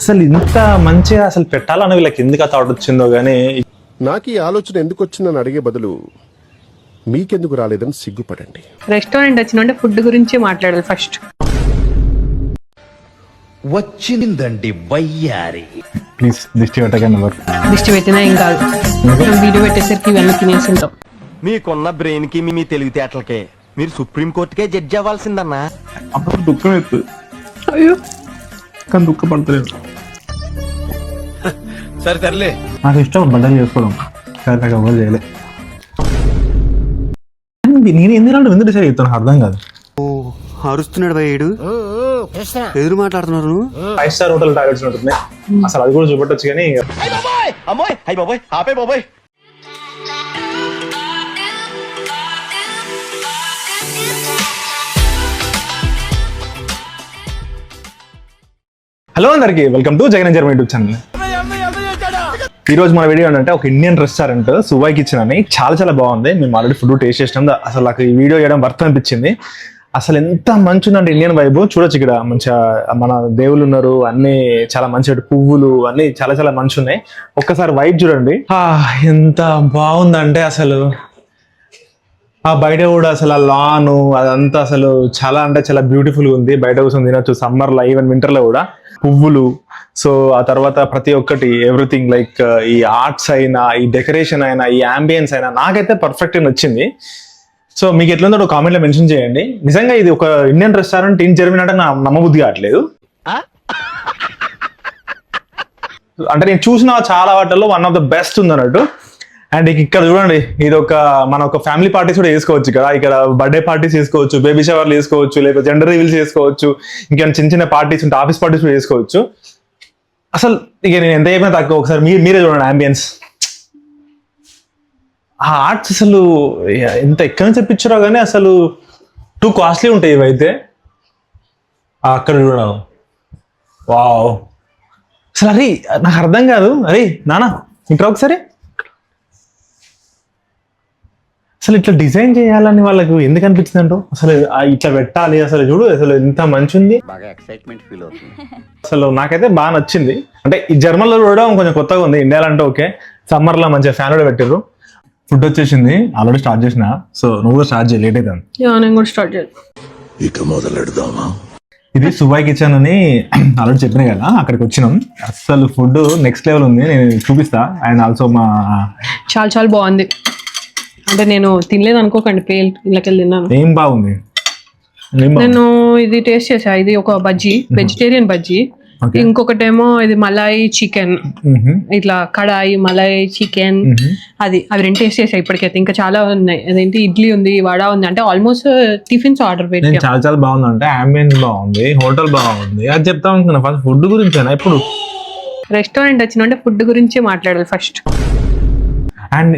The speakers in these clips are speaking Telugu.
అసలు ఇంత మంచిగా అసలు పెట్టాలని వీళ్ళకి ఎందుకు ఆ థాట్ వచ్చిందో గానీ నాకు ఈ ఆలోచన ఎందుకు వచ్చిందని అడిగే బదులు మీకెందుకు రాలేదని సిగ్గుపడండి. రెస్టారెంట్ వచ్చినంటే ఫుడ్ గురించి మాట్లాడాలి ఫస్ట్. వచ్చిందండి వయ్యారి. ప్లీజ్ దిష్టి పెట్టకండి ఎవరు. దిష్టి పెట్టినా ఏం కాదు, వీడియో పెట్టేసరికి ఇవన్నీ తినేసి ఉంటాం. మీకున్న బ్రెయిన్ కి మీ తెలివితేటలకే మీరు సుప్రీం కోర్టుకే జడ్జి అవ్వాల్సిందన్నా. అప్పుడు దుఃఖం ఎత్తు అయ్యో కానీ దుఃఖపడతలేదు. సరే తరలే, నాకు ఇష్టం బట్టలు చేసుకోవడం కానీ నాకు ఎవరు చేయలే. నేను ఎందుకు డిసైడ్ అవుతాను అర్థం కాదు. అరుస్తున్నాడు భయ్యుడు, ఎదురు మాట్లాడుతున్నారు. 5 స్టార్ హోటల్ టాయిలెట్స్ ఉంటుంది అసలు అది కూడా చూపెట్టచ్చు కానీ అమ్మాయి అయ్యి బాబోయ్ ఆపే బాబోయ్. హలో అందరికి welcome to Jagan German YouTube channel. ఈ రోజు మన వీడియో ఏంటంటే ఒక ఇండియన్ రెస్టారెంట్ సుబాయ్ కిచెన్ అని చాలా బాగుంది. మేము ఆల్రెడీ ఫుడ్ టేస్ట్ చేసినాం. అసలు నాకు ఈ వీడియో చేయడం వర్త్ అనిపించింది. అసలు ఎంత మంచి ఉందంటే ఇండియన్ వైబ్ చూడొచ్చు. ఇక్కడ మంచిగా మన దేవుళ్ళు ఉన్నారు, అన్ని చాలా మంచి పువ్వులు అన్ని చాలా మంచి ఉన్నాయి. ఒక్కసారి వైబ్ చూడండి, ఎంత బాగుందంటే అసలు ఆ బయట కూడా అసలు ఆ లాను అదంతా అసలు చాలా బ్యూటిఫుల్ గా ఉంది. బయట కూర్చొని తినొచ్చు సమ్మర్ లో, ఈవెన్ వింటర్ లో కూడా. పువ్వులు, సో ఆ తర్వాత ప్రతి ఒక్కటి ఎవ్రీథింగ్ లైక్ ఈ ఆర్ట్స్ అయినా, ఈ డెకరేషన్ అయినా, ఈ అంబియన్స్ అయినా నాకైతే పర్ఫెక్ట్ గా నచ్చింది. సో మీకు ఎట్లుందో ఒక కామెంట్ లో మెన్షన్ చేయండి. నిజంగా ఇది ఒక ఇండియన్ రెస్టారెంట్ ఇన్ జర్మనీ అంటే నాకు నమ్మబుద్ధి కావట్లేదు. అంటే నేను చూసిన చాలా వాటిల్లో వన్ ఆఫ్ ద బెస్ట్ ఉంది అన్నట్టు. అండ్ ఇక్కడ చూడండి, ఇది మన ఒక ఫ్యామిలీ పార్టీస్ కూడా చేసుకోవచ్చు. ఇక్కడ బర్త్డే పార్టీస్ చేసుకోవచ్చు, బేబీ షవర్లు చేసుకోవచ్చు, లేకపోతే జెండర్ రివీల్స్ చేసుకోవచ్చు, ఇంకేమైనా చిన్న పార్టీస్ ఉంటే ఆఫీస్ పార్టీస్ కూడా చేసుకోవచ్చు. అసలు ఇక నేను ఎంత అయిపోయినా తక్కువ. ఒకసారి మీరే చూడండి అంబియన్స్, ఆ ఆర్ట్స్ అసలు ఎంత ఎక్కడి నుంచి తెప్పించారో కానీ అసలు టూ కాస్ట్లీ ఉంటాయి ఇవైతే. అక్కడ చూడడం వావ్, అసలు అరే నాకు అర్థం కాదు. అరే నానా ఇంకా ఒకసారి అసలు ఇట్లా డిజైన్ చేయాలని వాళ్ళకు ఎందుకు అనిపించింది అంటూ. అసలు ఇట్లా పెట్టాలి, అసలు చూడు అసలు ఎంత మంచి ఉంది. అసలు నాకైతే బాగా నచ్చింది. అంటే ఈ జర్మన్లో చూడడం కొంచెం కొత్తగా ఉంది. ఇండియాలో అంటే ఓకే, సమ్మర్ లో మంచిగా ఫ్యాన్ కూడా పెట్టారు. ఫుడ్ వచ్చేసింది, ఆల్రెడీ స్టార్ట్ చేసిన. సో నువ్వు కూడా స్టార్ట్ చేయి, లేట్ అవుతాను. నేను కూడా స్టార్ట్ చేయాలి. ఇక మొదలెడదామా? ఇది సుబాయ్ కిచెన్ అని ఆల్రెడీ చెప్పినా కదా, అక్కడికి వచ్చినాం. అసలు ఫుడ్ నెక్స్ట్ లెవెల్ ఉంది, నేను చూపిస్తా. అండ్ ఆల్సో మా చాలా బాగుంది. అంటే నేను తినలేదు అనుకోకండి, ఇళ్ళకెళ్ళి తిన్నాను. ఏం బాగుంది. నేను ఇది టేస్ట్ చేసా. ఇది ఒక బజ్జీ, వెజిటేరియన్ బజ్జీ. ఇంకొకటేమో ఇది మలాయి చికెన్, ఇట్లా కడాయి మలాయి చికెన్, అవి రెండు టేస్ట్ చేసా ఇప్పటికైతే. ఇంకా చాలా ఉన్నాయి. అదేంటి ఇడ్లీ ఉంది, వడ ఉంది. అంటే ఆల్మోస్ట్ టిఫిన్స్ ఆర్డర్ పెట్టి చాలా బాగుంది. అంటే అంబియన్స్ బాగుంది, హోటల్ బాగుంది, అది చెప్తా అనుకున్నా. ఫస్ట్ ఫుడ్ గురించి ఇప్పుడు రెస్టారెంట్ వచ్చినంటే ఫుడ్ గురించి మాట్లాడాలి ఫస్ట్. అండ్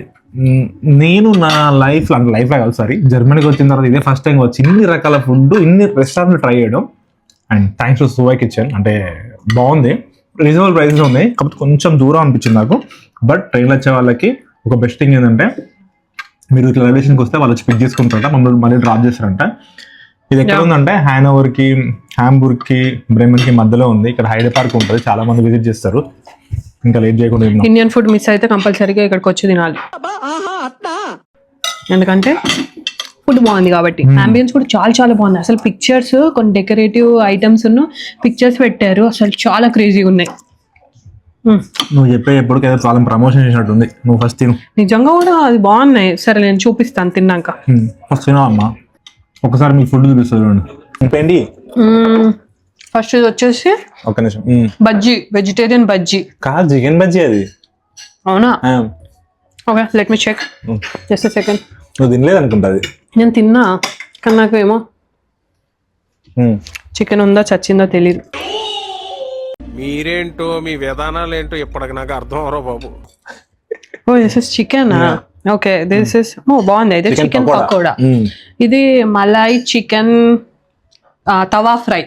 నేను నా లైఫ్ కాదు, సారీ, జర్మనీకి వచ్చిన తర్వాత ఇదే ఫస్ట్ టైం వచ్చి ఇన్ని రకాల ఫుడ్, ఇన్ని రెస్టారెంట్లు ట్రై చేయడం. And thanks to Suvai kitchen. అంటే బాగుంది, రీజనబుల్ ప్రైస్లో ఉన్నాయి. కాకపోతే కొంచెం దూరం అనిపించింది నాకు. బట్ ట్రైన్లో వచ్చే వాళ్ళకి ఒక బెస్ట్ థింగ్ ఏంటంటే, మీరు ఇట్లా రైల్వేషన్కి వస్తే వాళ్ళు పిక్ చేసుకుంటారంట, మళ్ళీ డ్రాప్ చేస్తారంట. ఇది ఎక్కడ ఉందంటే హ్యానోవర్కి, హాంబుర్గ్కి, బ్రెమెన్కి మధ్యలో ఉంది. ఇక్కడ హైడే పార్క్ ఉంటుంది, చాలా మంది విజిట్ చేస్తారు. ఇంకా లేట్ చేయకుండా ఇండియన్ ఫుడ్ మిస్ అయితే కంపల్సరీగా ఇక్కడికి వచ్చి తినాలి, ఎందుకంటే ఫుడ్ బాగుంది కాబట్టి. అంబియన్స్ కూడా చాలా బాగుంది. అసలు పిక్చర్స్, కొన్ని డెకరేటివ్ ఐటమ్స్ పిక్చర్స్ పెట్టారు, అసలు చాలా క్రేజీగా ఉన్నాయి. నువ్వు ఎప్పటికీ ఏదో చాలా ప్రమోషన్ చేసినట్టుంది. నువ్వు ఫస్ట్ తిను. నిజంగా కూడా అది బాగున్నాయి. సరే నేను చూపిస్తాను తిన్నాక. ఫస్ట్ తినా అమ్మా, ఒకసారి మీకు ఫుడ్ చూపిస్తాను. ఇంకేంటి ఫస్ట్ ఇది వచ్చేసి ఒక నిమిషం, బజ్జీ, వెజిటేరియన్ బజ్జీ కాదు, చికెన్ బజ్జీ అది. అవునా? Okay, let me check, just second. నువ్వు తినలేదు అనుకుంటా అది. నేను తిన్నా కానీ నాకు ఏమో చికెన్ ఉందా చచ్చిందో తెలీదు. మీరేంటో మీ విధానాలు ఏంటో ఇప్పటికి నాకు అర్థం అవరో బాబు. Oh this is chicken. Okay, this is బాగుంది. అయితే చికెన్ పకోడా. ఇది మలాయి చికెన్ తవా ఫ్రై.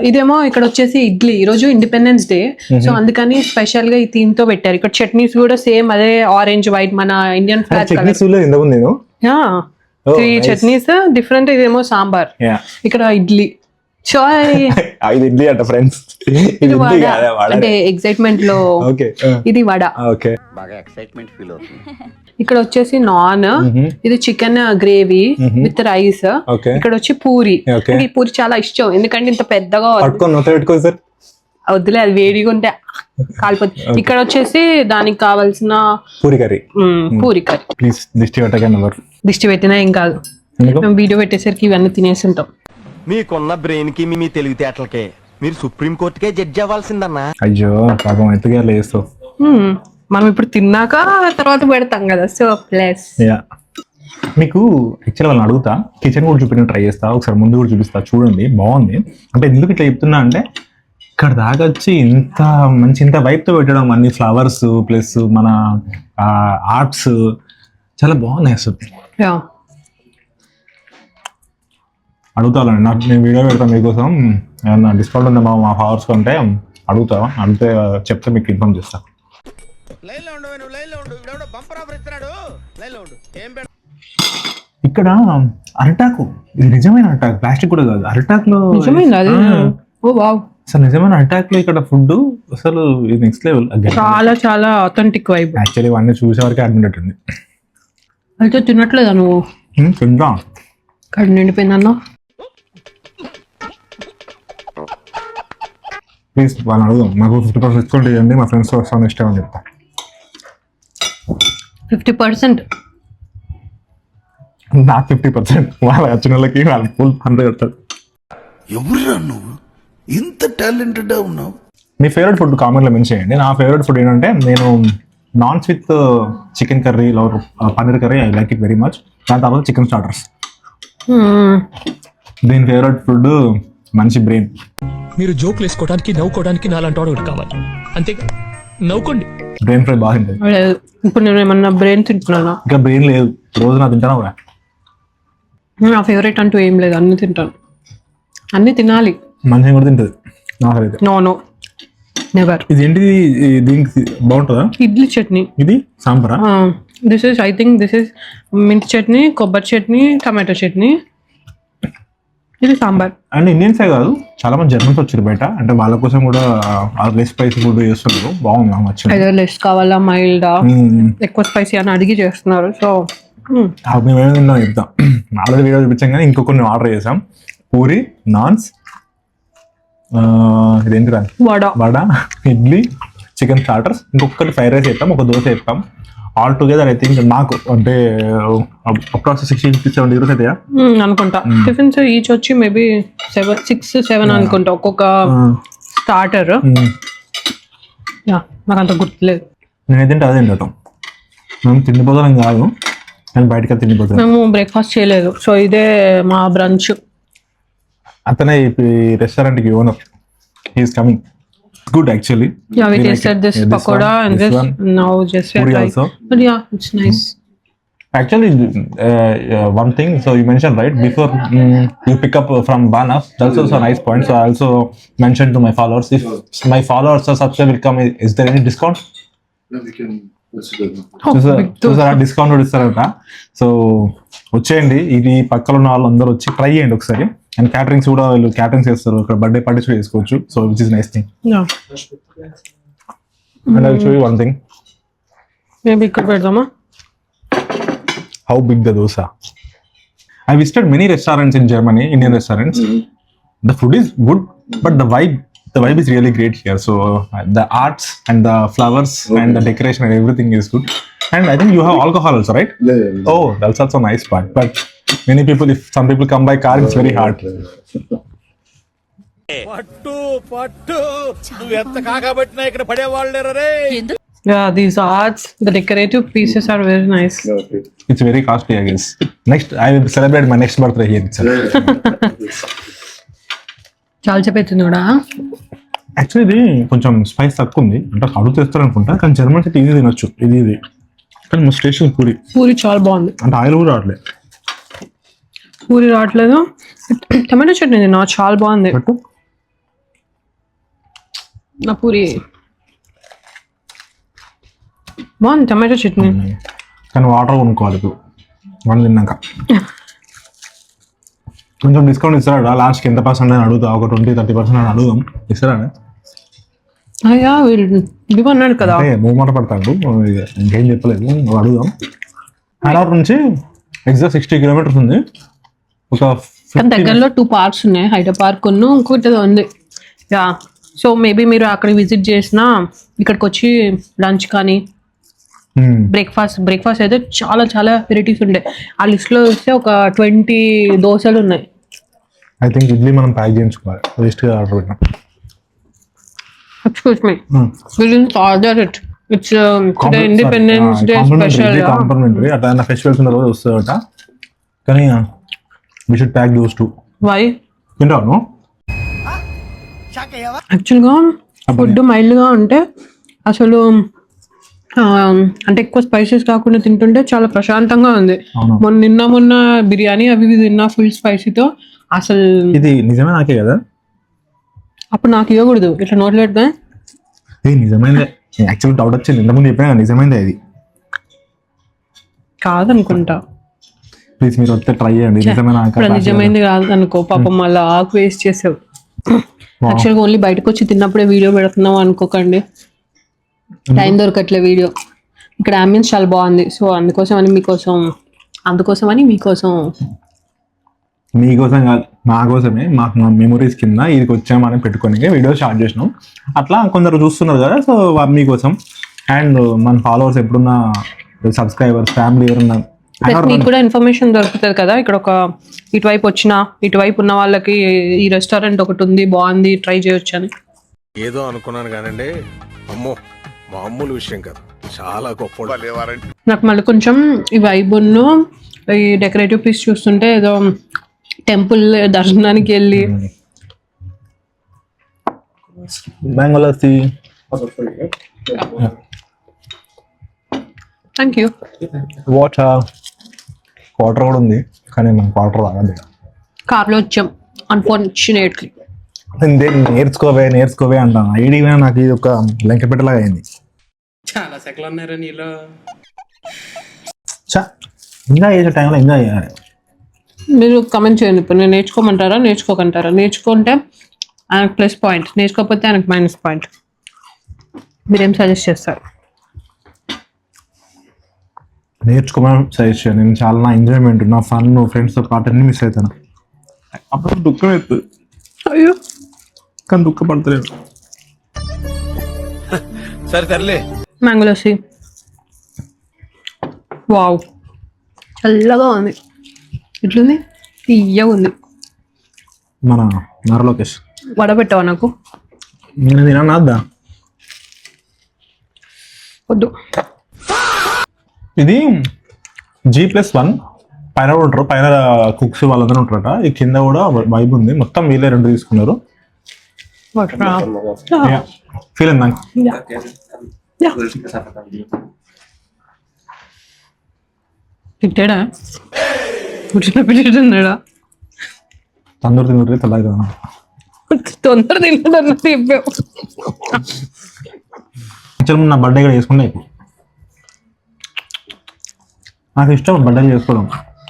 ఇదేమో ఇక్కడ వచ్చేసి ఇడ్లీ. ఈ రోజు ఇండిపెండెన్స్ డే, సో అందుకని స్పెషల్ గా ఈ థీమ్ తో పెట్టారు. ఇక్కడ చట్నీస్ కూడా సేమ్ అదే ఆరెంజ్ వైట్, మన Indian flag colour. 3 chutneys different. ఇదేమో సాంబార్, ఇక్కడ ఇడ్లీ. చాయ్ ఇది ఇడ్లీ అంట ఫ్రెండ్స్, ఇది ఇది ఇడ్లీ వడ కాదా వడ. అంటే ఎక్సైట్మెంట్ లో ఓకే ఇది వడ. ఓకే బాగా ఎక్సైట్మెంట్ ఫీల్ అవుతుంది. ఇక్కడ వచ్చేసి నాన్, ఇది chicken gravy with rice. Okay. ఇక్కడ వచ్చి పూరి. Okay. నాకు ఈ పూరి చాలా ఇష్టం ఎందుకంటే ఇంత పెద్దగా పట్టుకొని నొత్త పెట్టుకో సార్. వద్దులే అది వేడిగా ఉంటే కాలిపోతుంది. ఇక్కడ వచ్చేసి దానికి కావాల్సిన puri curry. Puri curry. Please దిష్టి పెట్టకండి ఎవరు. దిష్టి పెట్టినా ఏం కాదు, ఎందుకు? మేము వీడియో పెట్టేసరికి ఇవన్నీ తినేసి ఉంటాం. మీకున్న బ్రెయిన్ కి మీ తెలివితేటలకే మీరు సుప్రీం కోర్టుకే జడ్జి అవ్వాల్సిందన్నా. అయ్యో పాపం ఎత్తుగా లేస్తావు. మనం ఇప్పుడు తిన్నాక తర్వాత పెడతాం కదా, సో ప్లస్. యా, మీకు యాక్చువల్ వాళ్ళని అడుగుతా, కిచెన్ కూడా చూపించడం ట్రై చేస్తా, ఒకసారి ముందు కూడా చూపిస్తా, చూడండి బాగుంది. అంటే ఎందుకు ఇట్లా చెప్తున్నా అంటే ఇక్కడ దాకా వచ్చి ఇంత మంచి ఇంత వైపుతో పెట్టడం, అన్ని ఫ్లవర్స్ ప్లస్ మన ఆర్ట్స్ చాలా బాగున్నాయి అసలు. యా, అడుగుతానండి, నాకు నేను వీడియో పెడతాను మీకోసం, ఏమన్నా డిస్కౌంట్ ఉందా మా ఫావర్స్ కంటే అడిగితే చెప్తే మీకు ఇన్ఫార్మ్ చేస్తా. ఇక్కడ అరిటాకు, ఇది నిజమైన అరిటాకు, ప్లాస్టిక్ కూడా కాదు, అరిటాక్ లో నిజమైంది అది. ఓ వావ్, అసలు నిజమైన అరిటాక్ లో ఇక్కడ ఫుడ్ అసలు నెక్స్ట్ లెవెల్. చాలా చాలా అథెంటిక్ వైబ్. యాక్చువల్లీ ఇవన్నీ చూసే వరకు అడ్మిట్ ఉంది. అయితే తినట్లేదా నువ్వు? తింటా, కడుపు నిండిపోయిందన్నా. ప్లీజ్ వాళ్ళని అడుగుదాం, మాకు 50% డిస్కౌంట్ ఇవ్వండి, మా ఫ్రెండ్స్ వస్తాను ఇష్టం అని చెప్తా. 50%? నాకు 50%, వాళ్ళ వచ్చిన వాళ్ళకి వాళ్ళు ఫుల్ 100 పెడతారు. ఎవరురా నువ్వు ఇంత టాలెంటెడ్ ఉన్నావు? మీ ఫేవరెట్ ఫుడ్ కామెంట్లో మెన్షన్ చేయండి. నా ఫేవరెట్ ఫుడ్ ఏంటంటే నేను naans with chicken curry, paneer curry, I like it very much. దాని తర్వాత చికెన్ స్టార్టర్స్. దీని ఫేవరెట్ ఫుడ్ మంచి బ్రెయిన్. మీరు జోకులు వేసుకోవడానికి నవ్వుకోవడానికి నాలాంటి వాడు ఒకటి కావాలి, అంతేగా? నవ్వుకోండి. బ్రెయిన్ ఫ్రై బాగుంటుంది. లేదు, ఇప్పుడు నేను ఏమన్నా బ్రెయిన్ తింటున్నానా? ఇంకా బ్రెయిన్ లేదు, రోజు నా తింటాను కూడా. నా ఫేవరెట్ అంటూ ఏం లేదు, అన్ని తింటాను, అన్ని తినాలి. మంచిగా కూడా తింటుంది నాకైతే. No no never. ఇది ఏంటిది, దీనికి బాగుంటుందా? ఇడ్లీ చట్నీ. ఇది సాంబారా? This is, I think this is mint chutney, కొబ్బరి చట్నీ, టమాటో చట్నీ. ఇది సాంబార్. అండ్ ఇండియన్సే కాదు, చాలా మంది జర్మన్స్ వచ్చారు బయట, అంటే వాళ్ళ కోసం కూడా లెస్ స్పైసీ ఫుడ్ చేస్తున్నారు. బాగుంది, నాకు నచ్చింది. ఏదో లెస్ కావాలా, మైల్డా, ఎక్కువ స్పైసీ అని అడిగి చేస్తున్నారు. సో మేము ఏమి తిన్నాం చెప్తాం. ఆల్రెడీ వీడియో చూపించాం కానీ ఇంకో కొన్ని ఆర్డర్ చేసాం. పూరి, నాన్స్, ఇదేంటి వడ, వడ, ఇడ్లీ, చికెన్ స్టార్టర్స్, ఇంకొకటి ఫ్రైడ్ రైస్ వేస్తాం, ఒక దోశ వేస్తాం. ఆల్ టుగెదర్ ఐ థింక్ నాకు అంటే అప్రాక్స్ 60-70 euros అవుతాయా అనుకుంటా. టిఫిన్స్ ఈచ్ వచ్చి మేబీ 6-7 అనుకుంటా ఒక్కొక్క స్టార్టర్. నాకు అంత గుర్తులేదు. నేనైతే అదే తింటాం. మేము తిండిపోతాం కాదు, నేను బయటకి తిండిపోతాం. మేము బ్రేక్ఫాస్ట్ చేయలేదు, సో ఇదే మా బ్రంచ్. అతనే ఈ రెస్టారెంట్కి owner, he's coming. Good actually. Yeah, we tasted this pakoda and this now just puri try. also. But yeah, it's nice. Actually, one thing. So you mentioned right before you pick up from Banaf. That's also a nice point. So I also mentioned to my followers, if my followers or subscribers will come, is there any discount? చూసారా, డిస్కౌంట్ కూడా ఇస్తారట. సో వచ్చేయండి, ఇది పక్కన ఉన్న వాళ్ళు అందరూ వచ్చి ట్రై చేయండి ఒకసారి. అండ్ క్యాటరింగ్స్ కూడా వీళ్ళు క్యాటరింగ్స్ చేస్తారు, ఇక్కడ బర్త్డే పార్టీస్ కూడా చేసుకోవచ్చు. So which is nice thing. And I will show you one thing. Maybe ఇక్కడ పెడదామా? How big the dosa? I visited many restaurants in Germany, Indian restaurants. The food is good, but the vibe is really great here. So the arts and the flowers and the decoration and everything is good. And I think you have alcohol also, right? Yeah. Oh, that's also a nice part. But many people, if some people come by car, it's very hard. పట్టు పట్టు నువ్వు ఎంత కాకబట్టినా ఇక్కడ పడేవాళ్ళు రే. Yeah, these arts, the decorative pieces are very nice. It's very costly, I guess. Next, I will celebrate my next birthday here itself. చాలా చెప్పేస్తుంది కూడా. యాక్చువల్లీ ఇది కొంచెం స్పైస్ తక్కువ ఉంది, అంటే అడుగు తెస్తారు అనుకుంటా, కానీ జర్మన్స్ అయితే ఇది తినొచ్చు. ఇది కానీ మస్ట్ టేస్ట్ పూరి. పూరి చాలా బాగుంది, అంటే ఆయిల్ కూడా రావట్లేదు. పూరి రావట్లేదు. టమాటో చట్నీ తిన్నా, చాలా బాగుంది. నా పూరి బాగుంది, టమాటో చట్నీ. కానీ వాటర్ కొనుక్కోవాలి ఇప్పుడు మనం తిన్నాక. కొంచెం డిస్కౌంట్ ఇస్తారా లాస్ట్కి ఎంత పర్సెంట్ అని అడుగుతా, ఒక 20-30% అని అడుగుదాం. ఇస్తారా? అయ్యా వీళ్ళు ఇవ్వన్నాడు కదా. మూమాట పడతాడు, ఇంకేం చెప్పలేదు. అడుగుదాం. హైదరాబాద్ నుంచి ఎగ్జాక్ట్ 60 కిలోమీటర్స్ ఉంది. ఒక కానీ దగ్గరలో 2 పార్క్స్ ఉన్నాయి, హైడర్ పార్క్ ఇంకోటి ఏదో ఉంది. యా, సో మేబీ మీరు అక్కడ విజిట్ చేసినా ఇక్కడికి వచ్చి లంచ్ కానీ బ్రేక్ఫాస్ట్ అయితే చాలా చాలా వెరైటీస్ ఉంటాయి. ఆ లిస్ట్లో వస్తే ఒక 20 దోశలు ఉన్నాయి. ఐ థింక్ ఇడ్లీ మనం ప్యాక్ చేయించుకోవాలి, వేస్ట్గా ఆర్డర్ పెట్టినాం. Excuse me. We didn't order it. It's today Independence Day special. Complimentary అట్లా ఫెస్టివల్స్ ఉన్న రోజు వస్తుందట. కానీ we should pack those two. Why? తింటాను. యాక్చువల్గా ఫుడ్ మైల్డ్గా ఉంటే అసలు అంటే ఎక్కువ స్పైసెస్ కాకుండా తింటుంటే చాలా ప్రశాంతంగా ఉంది. మొన్న బిర్యానీ అవి తిన్నా ఫుల్ స్పైసీతో అసలు. ఇది నిజమే నాకే కదా, అప్పుడు నాకు ఇవ్వకూడదు ఇట్లా నోట్లో పెట్టుగా. ఇది నిజమైందే. యాక్చువల్ డౌట్ వచ్చింది ఇంతకుముందు చెప్పినా, నిజమైందే ఇది. కాదనుకుంటా. ప్లీజ్ మీరు వస్తే ట్రై చేయండి. నిజమైంది కాదనుకో, పాపం మళ్ళీ ఆకు వేస్ట్ చేసావు. యాక్చువల్గా ఓన్లీ బయటకు వచ్చి తిన్నప్పుడే వీడియో పెడుతున్నాం అనుకోకండి, టైం దొరకట్లే వీడియో. ఇక్కడ అంబియన్స్ చాలా బాగుంది, సో అందుకోసం మీకోసం కాదు, మా కోసమే. మాకు మా మెమరీస్ కింద ఇది వచ్చామని పెట్టుకొని వీడియో స్టార్ట్ చేసినాం. అట్లా కొందరు చూస్తున్నారు కదా, సో మీకోసం. అండ్ మన ఫాలోవర్స్ ఎప్పుడున్న సబ్స్క్రైబర్స్ ఫ్యామిలీ ఎవరున్నా మీకు కూడా ఇన్ఫర్మేషన్ దొరుకుతుంది కదా. ఇక్కడ ఒక ఇటువైపు ఉన్న వాళ్ళకి ఈ రెస్టారెంట్ ఒకటి ఉంది, బాగుంది, ట్రై చేయొచ్చు అని. ఏదో అనుకున్నాను కానండి, అమ్మో మామూలు విషయం కాదు, చాలా గొప్ప. నాకు మళ్ళీ కొంచెం ఈ వైబును ఈ డెకరేటివ్ పీస్ చూస్తుంటే ఏదో టెంపుల్ దర్శనానికి వెళ్ళి mango lassi. Thank you. Water కూడా ఉంది, కానీ మనకు వాటర్ రాగదు. కార్లో వచ్చాం అన్ఫార్చునేట్లీ. నేర్చుకోవే అంటాను. ఐడియా నాకు ఇది ఒక లెంక పెట్టలాగా అయింది. చాలా సెకలు ఉన్నారా నీలో. ఎంజాయ్ చేసే టైంలో ఎంజాయ్ చేయాలి. మీరు కమెంట్ చేయండి. ఇప్పుడు నేను నేర్చుకోకంటారా? నేర్చుకుంటే ఆయనకు ప్లస్ పాయింట్, నేర్చుకోకపోతే ఆయనకు మైనస్ పాయింట్. మీరేం సజెస్ట్ చేస్తారు? నేర్చుకోమని సజెస్ట్ చేయండి. నేను చాలా నా ఎంజాయ్మెంట్, నా ఫన్, ఫ్రెండ్స్తో పాటు అన్ని మిస్ అవుతాను. అప్పుడు దుఃఖం అవుతుంది. అయ్యో, కానీ దుఃఖపడతలేదు. సర్లే. మ్యాంగో లస్సీ వావ్, చల్లగా ఉంది. ఇట్లుంది, తీయగా ఉంది. మన నరలోకేష్ వడబెట్టావా నాకు? నేను తినద్దా? వద్దు. ఇది G+1 పైన కూడా ఉంటారు, పైన కుక్స్ వాళ్ళందరూ ఉంటారట. ఈ కింద కూడా వైబ్ ఉంది. మొత్తం వీళ్ళే 2 తీసుకున్నారు. ఫీల్ అయిందా? తిట్టాడా? పెట్టాడా? తొందర తింటే తెల్లగా తొందర తింటాడన్న చెప్పావు. యాక్చువల్ నా బర్త్డే కూడా చేసుకుంటే నాకు ఇష్టం బర్త్డే చేసుకోవడం,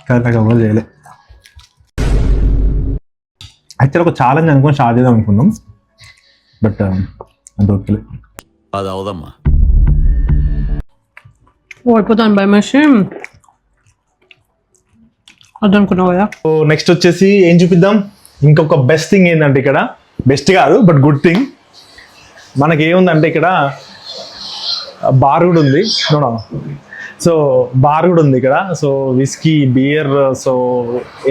కానీ నాకు ఎవరు చేయలే. యాక్చువల్ ఒక ఛాలెంజ్ అనుకుని స్టార్ట్ చేద్దాం అనుకున్నాం, బట్ అది ఓకే. అది అవదమ్మా, ఓడిపోతాను భయమేసి అదనుకున్నావు కదా. సో నెక్స్ట్ వచ్చేసి ఏం చూపిద్దాం. ఇంకొక బెస్ట్ థింగ్ ఏంటంటే, ఇక్కడ బెస్ట్ కాదు బట్ గుడ్ థింగ్ మనకి ఏముందంటే, ఇక్కడ బార్ కూడా ఉంది. సో బార్ కూడా ఉంది ఇక్కడ. సో విస్కీ, బియర్, సో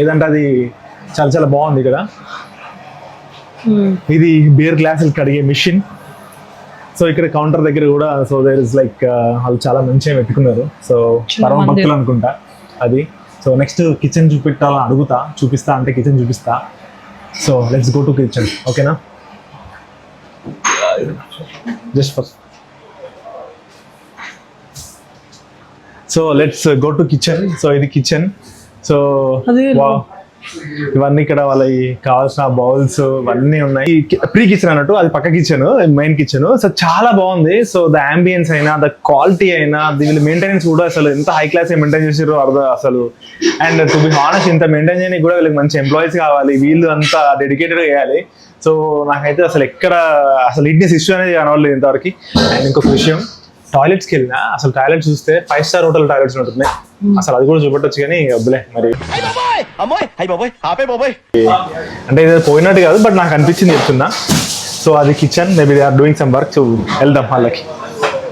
ఏదంటే అది చాలా చాలా బాగుంది ఇక్కడ. ఇది బియర్ గ్లాసులు కడిగే మిషన్. సో ఇక్కడ కౌంటర్ దగ్గర కూడా సో దేర్ ఇస్ లైక్ వాళ్ళు చాలా మంచిగా పెట్టుకున్నారు. సో పరమ భక్తులు అనుకుంటా అది. సో నెక్స్ట్ కిచెన్ చూపిస్తా అంటే కిచెన్ చూపిస్తా. So let's go to kitchen, ఓకేనా? Just first so let's go to kitchen. So ఇది కిచెన్. సో ఇవన్నీ ఇక్కడ వాళ్ళకి కావాల్సిన బౌల్స్ ఇవన్నీ ఉన్నాయి. ప్రీ కిచెన్ అన్నట్టు, అది పక్క కిచెన్, మెయిన్ కిచెన్. సో చాలా బాగుంది. సో ద అంబియన్స్ అయినా, ద క్వాలిటీ అయినా, వీళ్ళు మెయింటెనెన్స్ కూడా అసలు ఎంత హై క్లాస్ మెయింటైన్ చేసారో అర్థం అసలు. అండ్ టు బి హానెస్ట్, ఇంత మెయింటైన్ చేయడానికి కూడా వీళ్ళకి మంచి ఎంప్లాయీస్ కావాలి, వీళ్ళు అంతా డెడికేటెడ్ చేయాలి. సో నాకైతే అసలు ఎక్కడ అసలు నీట్నెస్ ఇష్యూ అనేది కనవలేదు ఇంతవరకు. అండ్ ఇంకొక విషయం, టాయిలెట్స్కి వెళ్ళినా అసలు టాయిలెట్ చూస్తే 5 స్టార్ హోటల్ టాయిలెట్స్ ఉంటుంది. అసలు అది కూడా చూపెట్టొచ్చు కానీ వద్దులే మరి. అంటే ఇది పోయినట్టు కాదు, బట్ నాకు అనిపించింది చెప్తున్నా. సో అది kitchen, maybe they are doing some work. So వెళ్దాం వాళ్ళకి.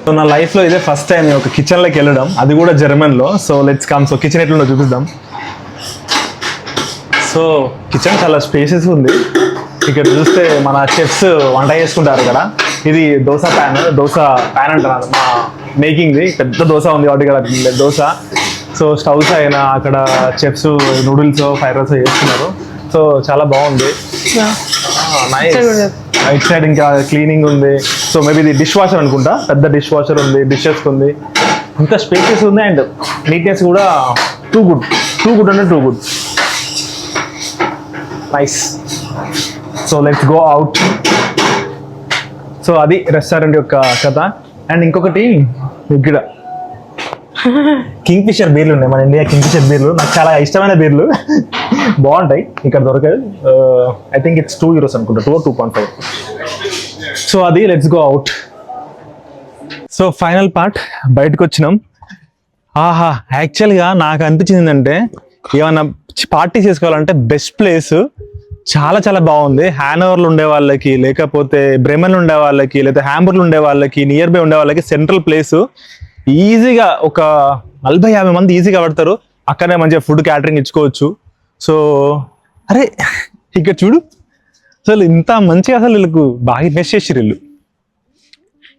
సో నా లైఫ్లో ఇదే ఫస్ట్ టైం ఒక కిచెన్లోకి వెళ్ళడం, అది కూడా జర్మన్లో. So let's come. So kitchen ఎట్లుందో చూపిద్దాం. సో కిచెన్ చాలా స్పేసెస్ ఉంది. ఇక్కడ చూస్తే మన చెఫ్స్ వంట చేసుకుంటారు ఇక్కడ. ఇది దోశ ప్యాన్ అంటున్నారు మా మేకింగ్ది. పెద్ద దోశ ఉంది కాబట్టి ఇక్కడ దోశ. సో స్టవ్స్ అయినా అక్కడ చెఫ్స్ నూడిల్స్, ఫ్రైడ్ రైస్ చేస్తున్నారు. సో చాలా బాగుంది. నైస్. రైట్ సైడ్ ఇంకా క్లీనింగ్ ఉంది. సో మేబీ ఇది డిష్ వాషర్ అనుకుంటా, పెద్ద డిష్ వాషర్ ఉంది, డిషెస్ ఉంది, ఇంకా స్పేసెస్ ఉంది. అండ్ నీట్నెస్ కూడా టూ గుడ్ అంటే too good. Nice. So let's go out. So అది రెస్టారెంట్ యొక్క కథ. అండ్ ఇంకొకటి ఇక్కడ కింగ్ ఫిషర్ బీర్లు ఉన్నాయి, మన ఇండియా కింగ్ ఫిషర్ బీర్లు. నాకు చాలా ఇష్టమైన బీర్లు, బాగుంటాయి. ఇక్కడ దొరకదు. ఐ థింక్ ఇట్స్ €2 అనుకుంటా, 2.5. సో అది let's go out. So final part, బయటకు వచ్చినాం. ఆహా, యాక్చువల్గా నాకు అనిపించింది అంటే ఏమన్నా పార్టీ చేసుకోవాలంటే బెస్ట్ ప్లేస్. చాలా చాలా బాగుంది. హ్యానోవర్లో ఉండే వాళ్ళకి, లేకపోతే బ్రెమెన్లో ఉండే వాళ్ళకి, లేకపోతే హ్యాంబర్లో ఉండే వాళ్ళకి, నియర్ బై ఉండే వాళ్ళకి సెంట్రల్ ప్లేస్. ఈజీగా ఒక 40-50 మంది ఈజీగా పడతారు. అక్కడనే మంచిగా ఫుడ్ క్యాటరింగ్ ఇచ్చుకోవచ్చు. సో అరే ఇక్కడ చూడు, అసలు ఇంత మంచిగా అసలు వీళ్ళకు బాగా ఇన్వెస్ట్ చేసిర్రు వీళ్ళు.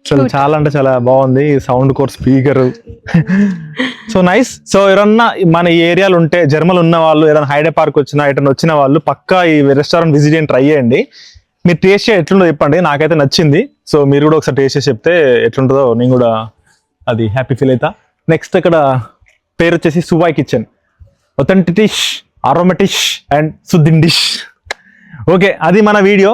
అసలు చాలా అంటే చాలా బాగుంది. Sound core, speaker. So nice. So ఎవరన్నా మన ఈ ఏరియాలో ఉంటే, జర్మల్ ఉన్న వాళ్ళు, ఏదైనా హైడే పార్క్ వచ్చినా, ఎటన్నా వచ్చిన వాళ్ళు పక్కా ఈ రెస్టారెంట్ విజిట్ చేయండి, ట్రై చేయండి. మీరు టేస్ట్ చేసి ఎట్లుందో చెప్పండి. నాకైతే నచ్చింది. సో మీరు కూడా ఒకసారి టేస్ట్ చేసి చెప్తే ఎట్లుంటుందో నేను కూడా అది హ్యాపీ ఫీల్ అవుతా. నెక్స్ట్ ఇక్కడ పేరు వచ్చేసి సువాయ్ కిచెన్. ఒథెంటిటిష్, అరోమటిష్ అండ్ సుద్దిన్ డిష్. ఓకే, అది మన వీడియో.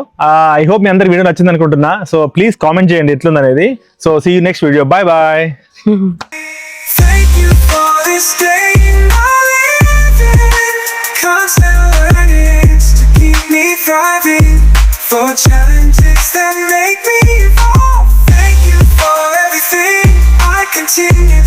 ఐ హోప్ మీ అందరికి వీడియో నచ్చింది అనుకుంటున్నా. సో ప్లీజ్ కామెంట్ చేయండి ఎట్లుంది అనేది. So see you next video. Bye bye. Thank you for this day I live in. Constant learning to keep me thriving. For challenges that make me evolve. Thank you for everything I continue